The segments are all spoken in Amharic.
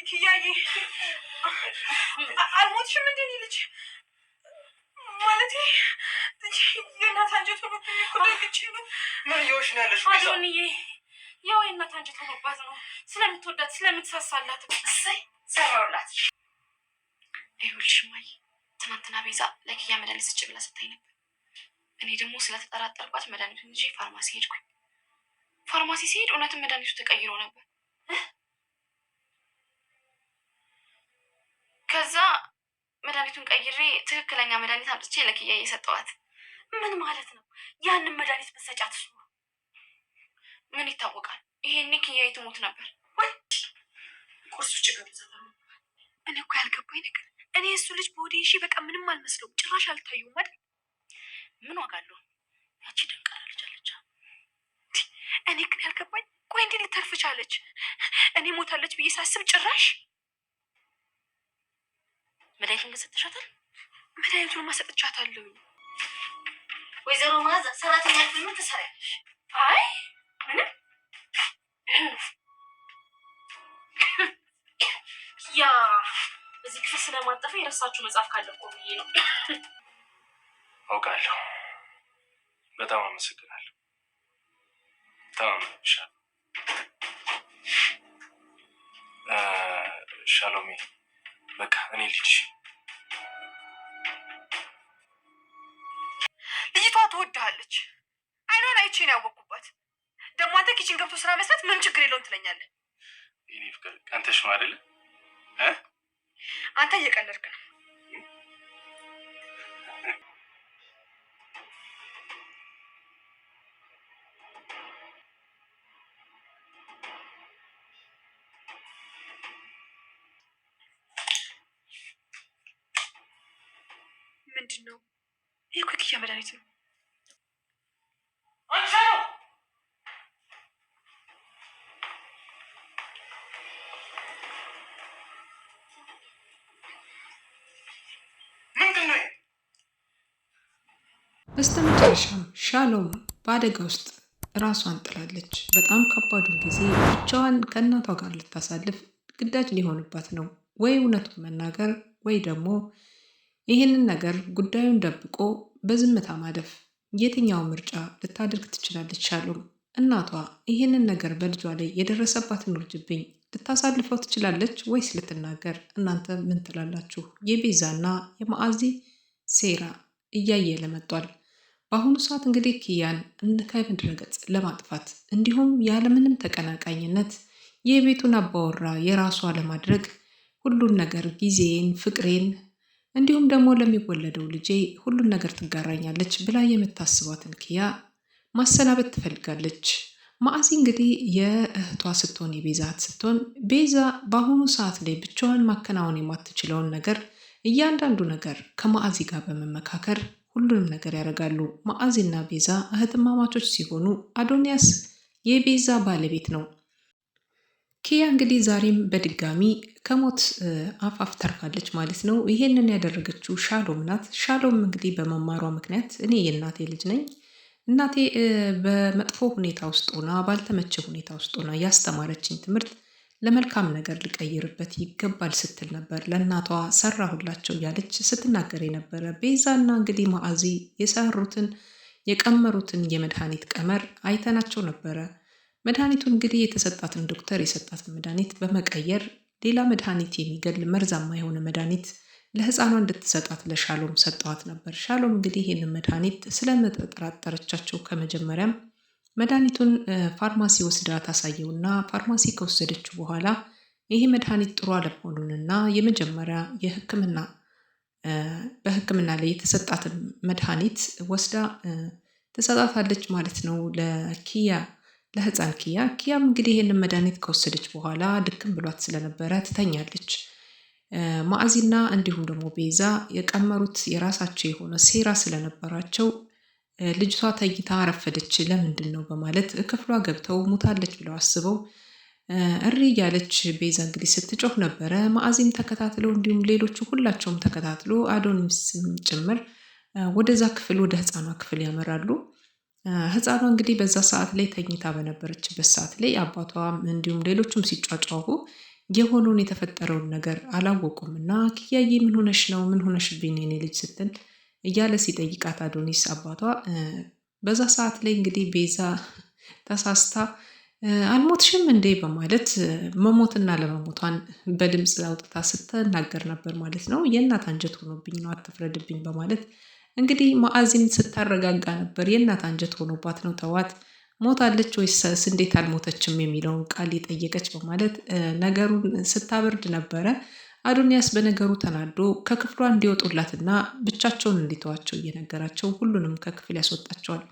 ኪያዬ አልሞትሽም እንዴ ልጅ? ማለቴ የእናት አንጀት ሆኖብኝ እኮ ደግቼ ነው። ምን እየሆንሽ ነው ያለሽው? አዶንዬ ያው የእናት አንጀት ሆኖባት ነው ስለምትወዳት ስለምትሳሳላት። እሰይ ሰራውላት። ይኸውልሽ እማዬ ትናንትና ቤዛ ለኪያ መድኃኒት ስጭ ብላ ስታይ ነበር። እኔ ደግሞ ስለተጠራጠርኳት መድኃኒቱን ይዤ ፋርማሲ ሄድኩኝ። ፋርማሲ ሲሄድ እውነትም መድኃኒቱ ተቀይሮ ነበር። ከዛ መድኃኒቱን ቀይሬ ትክክለኛ መድኃኒት አምጥቼ ለኪያ እየሰጠዋት። ምን ማለት ነው? ያንን መድኃኒት መሰጫት እሱ ምን ይታወቃል? ይሄኔ ኪያ ትሞት ነበር ወይ? ቁርስ ውጭ ገብዛታ። እኔ እኮ ያልገባኝ ነገር እኔ እሱ ልጅ በወዴ እሺ በቃ ምንም አልመስለውም። ጭራሽ አልታዩም አይደል? ምን ዋጋ አለው? ያቺ ደንቃራ ልጅ አለች። እኔ ግን ያልገባኝ ቆይ እንዴት ልተርፍ ቻለች? እኔ ሞታለች ብዬ ሳስብ ጭራሽ መድኃኒቱን ግን ሰጥሻታል? መድኃኒቱን ሰጥቻታለሁ። ወይዘሮ ማዛ ሰራተኛ ክፍል ምን ትሰሪያለሽ? አይ ምንም ያ እዚህ ክፍል ስለማጠፈ የረሳችሁ መጽሐፍ ካለ እኮ ብዬ ነው። አውቃለሁ። በጣም አመሰግናለሁ። ተማምነሻል። ሻሎሜ በቃ እኔ ልጅ ልጅቷ ትወድሃለች። አይኗን አይቼ ነው ያወቅኩባት። ደግሞ አንተ ኪችን ገብቶ ስራ መስራት ምን ችግር የለውም ትለኛለህ። የኔ ፍቅር ቀንተሽ ነው አይደለ? አንተ እየቀለድክ ነው። ምንድን ነው ይህ? እኮ የኪያ መድኃኒት ነው። በስተመጨረሻም ሻሎም በአደጋ ውስጥ ራሷን ጥላለች። በጣም ከባዱን ጊዜ ብቻዋን ከእናቷ ጋር ልታሳልፍ ግዳጅ ሊሆንባት ነው። ወይ እውነቱን መናገር ወይ ደግሞ ይህንን ነገር ጉዳዩን ደብቆ በዝምታ ማለፍ። የትኛው ምርጫ ልታደርግ ትችላለች? ሻሎም እናቷ ይህንን ነገር በልጇ ላይ የደረሰባትን ውርጅብኝ ልታሳልፈው ትችላለች ወይስ ልትናገር? እናንተ ምን ትላላችሁ? የቤዛና የማዓዚ ሴራ እያየለ መጥቷል። በአሁኑ ሰዓት እንግዲህ ኪያን ከምድረ ገጽ ለማጥፋት እንዲሁም ያለምንም ተቀናቃኝነት የቤቱን አባወራ የራሷ ለማድረግ ሁሉን ነገር ጊዜን፣ ፍቅሬን እንዲሁም ደግሞ ለሚወለደው ልጄ ሁሉን ነገር ትጋራኛለች ብላ የምታስባትን ኪያ ማሰናበት ትፈልጋለች። ማዓዚ እንግዲህ የእህቷ ስትሆን የቤዛ ስትሆን ቤዛ በአሁኑ ሰዓት ላይ ብቻዋን ማከናወን የማትችለውን ነገር እያንዳንዱ ነገር ከማዓዚ ጋር በመመካከር ሁሉንም ነገር ያደርጋሉ። ማዓዚና ቤዛ እህትማማቾች ሲሆኑ አዶንያስ የቤዛ ባለቤት ነው። ኪያ እንግዲህ ዛሬም በድጋሚ ከሞት አፋፍ ተርፋለች ማለት ነው። ይሄንን ያደረገችው ሻሎም ናት። ሻሎም እንግዲህ በመማሯ ምክንያት እኔ የእናቴ ልጅ ነኝ፣ እናቴ በመጥፎ ሁኔታ ውስጥ ሆና ባልተመቸ ሁኔታ ውስጥ ሆና ያስተማረችኝ ትምህርት ለመልካም ነገር ልቀይርበት ይገባል ስትል ነበር ለእናቷ ሰራሁላቸው እያለች ስትናገር የነበረ። ቤዛና እንግዲህ ማዓዚ የሰሩትን የቀመሩትን የመድኃኒት ቀመር አይተናቸው ነበረ። መድኃኒቱን እንግዲህ የተሰጣትን ዶክተር የሰጣትን መድኃኒት በመቀየር ሌላ መድኃኒት የሚገል መርዛማ የሆነ መድኃኒት ለህፃኗ እንድትሰጣት ለሻሎም ሰጠዋት ነበር። ሻሎም እንግዲህ ይህንን መድኃኒት ስለመጠራጠረቻቸው ከመጀመሪያም መድኃኒቱን ፋርማሲ ወስዳ ታሳየውና ፋርማሲ ከወሰደችው በኋላ ይሄ መድኃኒት ጥሩ አለመሆኑንና የመጀመሪያ በሕክምና ላይ የተሰጣትን መድኃኒት ወስዳ ትሰጣታለች ማለት ነው ለኪያ፣ ለህፃን ኪያ። ኪያም እንግዲህ ይህንን መድኃኒት ከወሰደች በኋላ ድክም ብሏት ስለነበረ ትተኛለች። ማዓዚና እንዲሁም ደግሞ ቤዛ የቀመሩት የራሳቸው የሆነ ሴራ ስለነበራቸው ልጅቷ ተኝታ አረፈደች ለምንድን ነው በማለት ክፍሏ ገብተው ሙታለች ብለው አስበው እሪ እያለች ቤዛ እንግዲህ ስትጮህ ነበረ። ማዓዚም ተከታትለው እንዲሁም ሌሎቹ ሁላቸውም ተከታትሎ አዶንያስም ጭምር ወደዛ ክፍል ወደ ህፃኗ ክፍል ያመራሉ። ህፃኗ እንግዲህ በዛ ሰዓት ላይ ተኝታ በነበረችበት ሰዓት ላይ አባቷም እንዲሁም ሌሎቹም ሲጫጫሁ የሆነውን የተፈጠረውን ነገር አላወቁም እና ኪያዬ ምን ሆነሽ ነው? ምን ሆነሽብኝ የኔ ልጅ ስትል እያለ ሲጠይቃት አዶኒስ አባቷ በዛ ሰዓት ላይ እንግዲህ ቤዛ ተሳስታ አልሞትሽም እንዴ በማለት መሞትና ለመሞቷን በድምፅ አውጥታ ስትናገር ነበር ማለት ነው። የእናት አንጀት ሆኖብኝ ነው አትፍረድብኝ በማለት እንግዲህ ማአዚም ስታረጋጋ ነበር። የእናት አንጀት ሆኖባት ነው ተዋት፣ ሞታለች ወይስ እንዴት አልሞተችም የሚለውን ቃል የጠየቀች በማለት ነገሩን ስታበርድ ነበረ። አዶንያስ በነገሩ ተናዶ ከክፍሏ እንዲወጡላትና ብቻቸውን እንዲተዋቸው እየነገራቸው ሁሉንም ከክፍል ያስወጣቸዋል።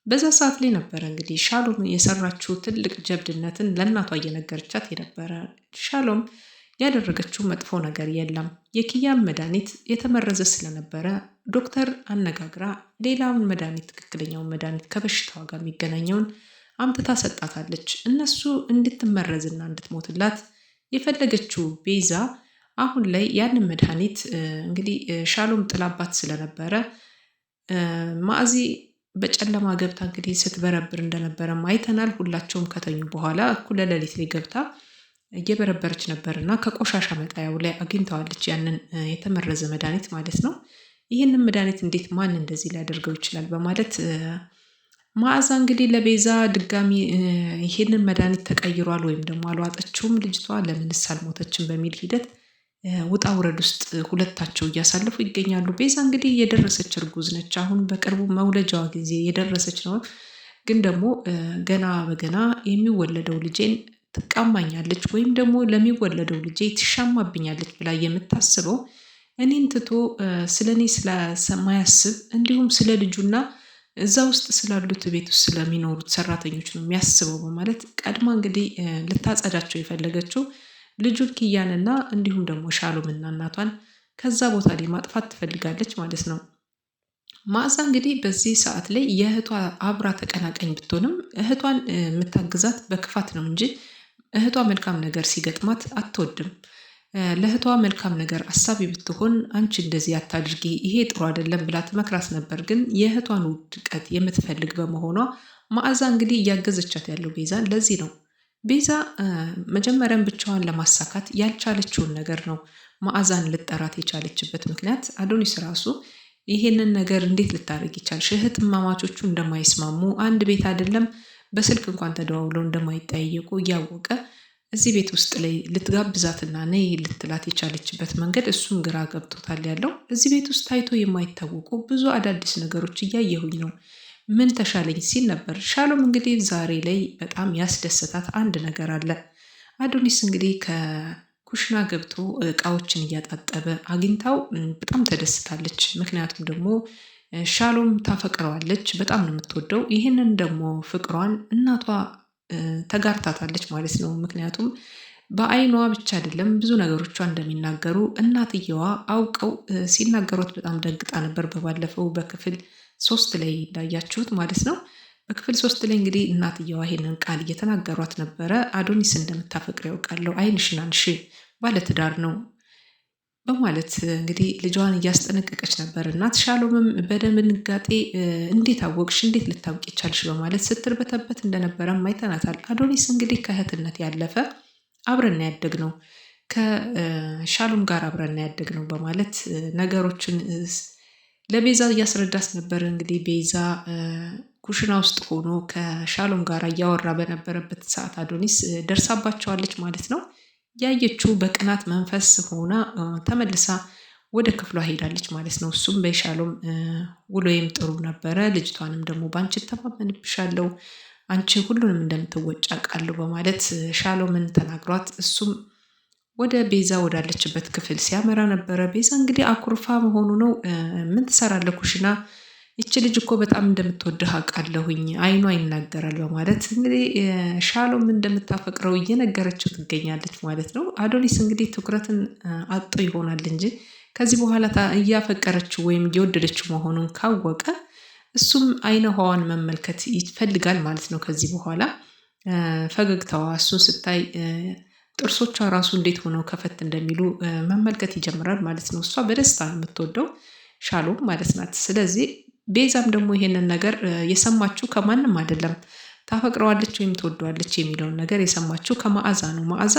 በዛ ሰዓት ላይ ነበረ እንግዲህ ሻሎም የሰራችው ትልቅ ጀብድነትን ለእናቷ እየነገረቻት የነበረ። ሻሎም ያደረገችው መጥፎ ነገር የለም። የኪያን መድኃኒት የተመረዘ ስለነበረ ዶክተር አነጋግራ ሌላውን መድኃኒት ትክክለኛውን መድኃኒት ከበሽታዋ ጋር የሚገናኘውን አምጥታ ሰጣታለች። እነሱ እንድትመረዝና እንድትሞትላት የፈለገችው ቤዛ አሁን ላይ ያንን መድኃኒት እንግዲህ ሻሎም ጥላባት ስለነበረ ማዕዚ በጨለማ ገብታ እንግዲህ ስትበረብር እንደነበረም አይተናል። ሁላቸውም ከተኙ በኋላ እኩለ ሌሊት ላይ ገብታ እየበረበረች ነበር እና ከቆሻሻ መጣያው ላይ አግኝተዋለች ያንን የተመረዘ መድኃኒት ማለት ነው። ይህንን መድኃኒት እንዴት ማን እንደዚህ ሊያደርገው ይችላል በማለት መዓዛ እንግዲህ ለቤዛ ድጋሚ ይሄንን መድኃኒት ተቀይሯል ወይም ደግሞ አልዋጠችውም ልጅቷ ለምንስ አልሞተችም በሚል ሂደት ውጣ ውረድ ውስጥ ሁለታቸው እያሳለፉ ይገኛሉ። ቤዛ እንግዲህ የደረሰች እርጉዝ ነች። አሁን በቅርቡ መውለጃዋ ጊዜ የደረሰች ነው። ግን ደግሞ ገና በገና የሚወለደው ልጄን ትቃማኛለች ወይም ደግሞ ለሚወለደው ልጄ ትሻማብኛለች ብላ የምታስበው እኔን ትቶ ስለ እኔ ስለማያስብ እንዲሁም ስለ ልጁና እዛ ውስጥ ስላሉት ቤት ውስጥ ስለሚኖሩት ሰራተኞች ነው የሚያስበው በማለት ቀድማ እንግዲህ ልታጸዳቸው የፈለገችው ልጁን ኪያንና እንዲሁም ደግሞ ሻሎምና እናቷን ከዛ ቦታ ላይ ማጥፋት ትፈልጋለች ማለት ነው። ማዕዛ እንግዲህ በዚህ ሰዓት ላይ የእህቷ አብራ ተቀናቃኝ ብትሆንም እህቷን የምታግዛት በክፋት ነው እንጂ እህቷ መልካም ነገር ሲገጥማት አትወድም። ለእህቷ መልካም ነገር አሳቢ ብትሆን አንቺ እንደዚህ አታድርጊ፣ ይሄ ጥሩ አይደለም ብላ ትመክራት ነበር። ግን የእህቷን ውድቀት የምትፈልግ በመሆኗ ማዕዛ እንግዲህ እያገዘቻት ያለው ቤዛን ለዚህ ነው። ቤዛ መጀመሪያም ብቻዋን ለማሳካት ያልቻለችውን ነገር ነው ማዕዛን ልጠራት የቻለችበት ምክንያት። አዶኒስ ራሱ ይሄንን ነገር እንዴት ልታደርግ ይቻልሽ? እህትማማቾቹ እንደማይስማሙ አንድ ቤት አይደለም በስልክ እንኳን ተደዋውለው እንደማይጠያየቁ እያወቀ እዚህ ቤት ውስጥ ላይ ልትጋብዛትና ነይ ልትላት የቻለችበት መንገድ እሱም ግራ ገብቶታል። ያለው እዚህ ቤት ውስጥ ታይቶ የማይታወቁ ብዙ አዳዲስ ነገሮች እያየሁኝ ነው፣ ምን ተሻለኝ ሲል ነበር። ሻሎም እንግዲህ ዛሬ ላይ በጣም ያስደሰታት አንድ ነገር አለ። አዶኒስ እንግዲህ ከኩሽና ገብቶ እቃዎችን እያጣጠበ አግኝታው በጣም ተደስታለች። ምክንያቱም ደግሞ ሻሎም ታፈቅረዋለች፣ በጣም ነው የምትወደው። ይህንን ደግሞ ፍቅሯን እናቷ ተጋርታታለች ማለት ነው። ምክንያቱም በአይኗ ብቻ አይደለም ብዙ ነገሮቿ እንደሚናገሩ እናትየዋ አውቀው ሲናገሯት በጣም ደንግጣ ነበር። በባለፈው በክፍል 3 ላይ እንዳያችሁት ማለት ነው። በክፍል 3 ላይ እንግዲህ እናትየዋ ይሄንን ቃል እየተናገሯት ነበረ። አዶኒስ እንደምታፈቅር ያውቃለሁ፣ አይንሽን አንሺ፣ ባለትዳር ነው በማለት እንግዲህ ልጇን እያስጠነቀቀች ነበር። እናት ሻሎምም በድንጋጤ እንዴት አወቅሽ? እንዴት ልታውቂ ቻልሽ? በማለት ስትርበተበት እንደነበረም አይተናታል። አዶኒስ እንግዲህ ከእህትነት ያለፈ አብረን ያደግነው ከሻሎም ጋር አብረን ያደግነው በማለት ነገሮችን ለቤዛ እያስረዳት ነበር። እንግዲህ ቤዛ ኩሽና ውስጥ ሆኖ ከሻሎም ጋር እያወራ በነበረበት ሰዓት አዶኒስ ደርሳባቸዋለች ማለት ነው። ያየችው በቅናት መንፈስ ሆና ተመልሳ ወደ ክፍሏ ሄዳለች ማለት ነው። እሱም በሻሎም ውሎዬም ጥሩ ነበረ፣ ልጅቷንም ደግሞ በአንቺ ተማመንብሻለሁ፣ አንቺ ሁሉንም እንደምትወጪ አውቃለሁ በማለት ሻሎምን ተናግሯት እሱም ወደ ቤዛ ወዳለችበት ክፍል ሲያመራ ነበረ። ቤዛ እንግዲህ አኩርፋ መሆኑ ነው። ምን ትሰራለህ ኩሽና? ይቺ ልጅ እኮ በጣም እንደምትወድህ አውቃለሁኝ፣ አይኗ ይናገራል በማለት እንግዲህ ሻሎም እንደምታፈቅረው እየነገረችው ትገኛለች ማለት ነው። አዶኒስ እንግዲህ ትኩረትን አጥቶ ይሆናል እንጂ ከዚህ በኋላ እያፈቀረችው ወይም እየወደደችው መሆኑን ካወቀ እሱም አይነ ውሃዋን መመልከት ይፈልጋል ማለት ነው። ከዚህ በኋላ ፈገግታዋ እሱን ስታይ ጥርሶቿ ራሱ እንዴት ሆነው ከፈት እንደሚሉ መመልከት ይጀምራል ማለት ነው። እሷ በደስታ ነው የምትወደው ሻሎም ማለት ናት። ስለዚህ ቤዛም ደግሞ ይሄንን ነገር የሰማችው ከማንም አይደለም ታፈቅረዋለች ወይም ትወደዋለች የሚለውን ነገር የሰማችው ከመዓዛ ነው። መዓዛ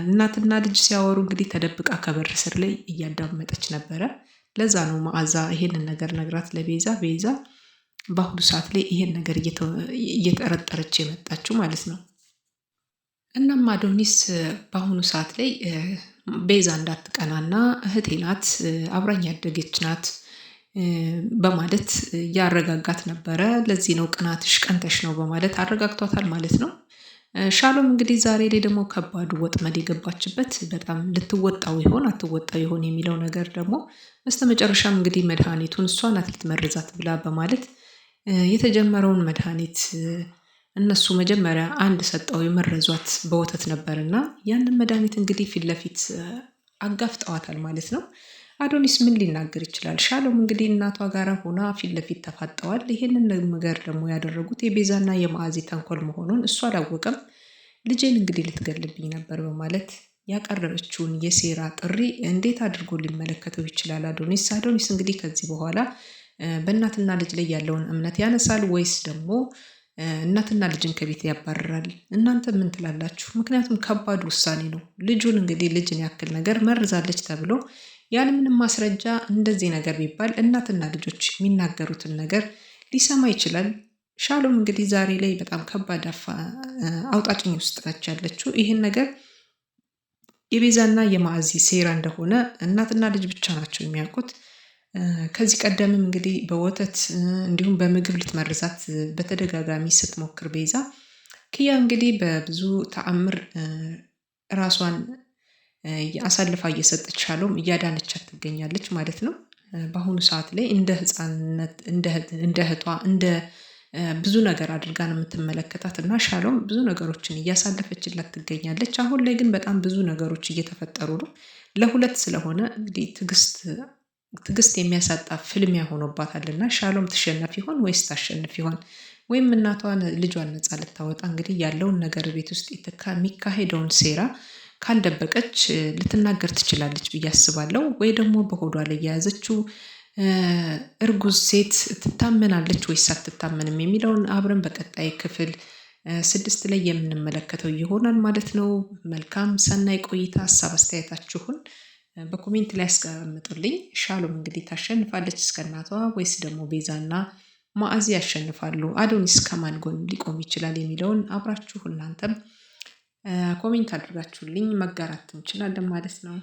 እናትና ልጅ ሲያወሩ እንግዲህ ተደብቃ ከበር ስር ላይ እያዳመጠች ነበረ። ለዛ ነው መዓዛ ይሄንን ነገር ነግራት ለቤዛ ቤዛ በአሁኑ ሰዓት ላይ ይሄን ነገር እየጠረጠረች የመጣችው ማለት ነው። እናም አዶኒስ በአሁኑ ሰዓት ላይ ቤዛ እንዳትቀናና እህቴ ናት አብራኝ ያደገች ናት በማለት ያረጋጋት ነበረ። ለዚህ ነው ቅናትሽ ቀንተሽ ነው በማለት አረጋግቷታል ማለት ነው። ሻሎም እንግዲህ ዛሬ ላይ ደግሞ ከባዱ ወጥመድ የገባችበት በጣም ልትወጣው ይሆን አትወጣው ይሆን የሚለው ነገር ደግሞ በስተመጨረሻም እንግዲህ መድኃኒቱን እሷ ናት ልትመርዛት ብላ በማለት የተጀመረውን መድኃኒት እነሱ መጀመሪያ አንድ ሰጠው የመረዟት በወተት ነበርና ያንን መድኃኒት እንግዲህ ፊት ለፊት አጋፍጠዋታል ማለት ነው። አዶኒስ ምን ሊናገር ይችላል? ሻሎም እንግዲህ እናቷ ጋር ሆና ፊት ለፊት ተፋጠዋል። ይሄንን ነገር ደግሞ ያደረጉት የቤዛና የመዓዚ ተንኮል መሆኑን እሱ አላወቀም። ልጄን እንግዲህ ልትገልብኝ ነበር በማለት ያቀረበችውን የሴራ ጥሪ እንዴት አድርጎ ሊመለከተው ይችላል? አዶኒስ እንግዲህ ከዚህ በኋላ በእናትና ልጅ ላይ ያለውን እምነት ያነሳል ወይስ ደግሞ እናትና ልጅን ከቤት ያባርራል? እናንተ ምን ትላላችሁ? ምክንያቱም ከባድ ውሳኔ ነው። ልጁን እንግዲህ ልጅን ያክል ነገር መርዛለች ተብሎ ያለምንም ማስረጃ እንደዚህ ነገር ቢባል እናትና ልጆች የሚናገሩትን ነገር ሊሰማ ይችላል። ሻሎም እንግዲህ ዛሬ ላይ በጣም ከባድ አውጣጭኝ ውስጥ ነች ያለችው። ይህን ነገር የቤዛና የመዓዚ ሴራ እንደሆነ እናትና ልጅ ብቻ ናቸው የሚያውቁት። ከዚህ ቀደምም እንግዲህ በወተት እንዲሁም በምግብ ልትመርዛት በተደጋጋሚ ስትሞክር ቤዛ ኪያ እንግዲህ በብዙ ተአምር ራሷን አሳልፋ እየሰጠች ሻሎም እያዳነቻት ትገኛለች ማለት ነው። በአሁኑ ሰዓት ላይ እንደ ህፃንነት እንደ እህቷ እንደ ብዙ ነገር አድርጋ ነው የምትመለከታት እና ሻሎም ብዙ ነገሮችን እያሳለፈችላት ትገኛለች። አሁን ላይ ግን በጣም ብዙ ነገሮች እየተፈጠሩ ነው። ለሁለት ስለሆነ እንግዲህ ትዕግስት የሚያሳጣ ፍልሚያ ሆኖባታልና ሻሎም ትሸነፍ ይሆን ወይስ ታሸንፍ ይሆን? ወይም እናቷን ልጇን ነፃ ልታወጣ እንግዲህ ያለውን ነገር ቤት ውስጥ የሚካሄደውን ሴራ ካልደበቀች ልትናገር ትችላለች ብዬ አስባለሁ። ወይ ደግሞ በሆዷ ላይ የያዘችው እርጉዝ ሴት ትታመናለች ወይስ አትታመንም የሚለውን አብረን በቀጣይ ክፍል 6 ላይ የምንመለከተው ይሆናል ማለት ነው። መልካም ሰናይ ቆይታ። ሀሳብ አስተያየታችሁን በኮሜንት ላይ ያስቀምጡልኝ። ሻሎም እንግዲህ ታሸንፋለች እስከ እናቷ ወይስ ደግሞ ቤዛና መዓዚ ያሸንፋሉ? አዶኒስ ከማን ጎን ሊቆም ይችላል የሚለውን አብራችሁ እናንተም ኮሜንት አድርጋችሁልኝ መጋራት እንችላለን ማለት ነው።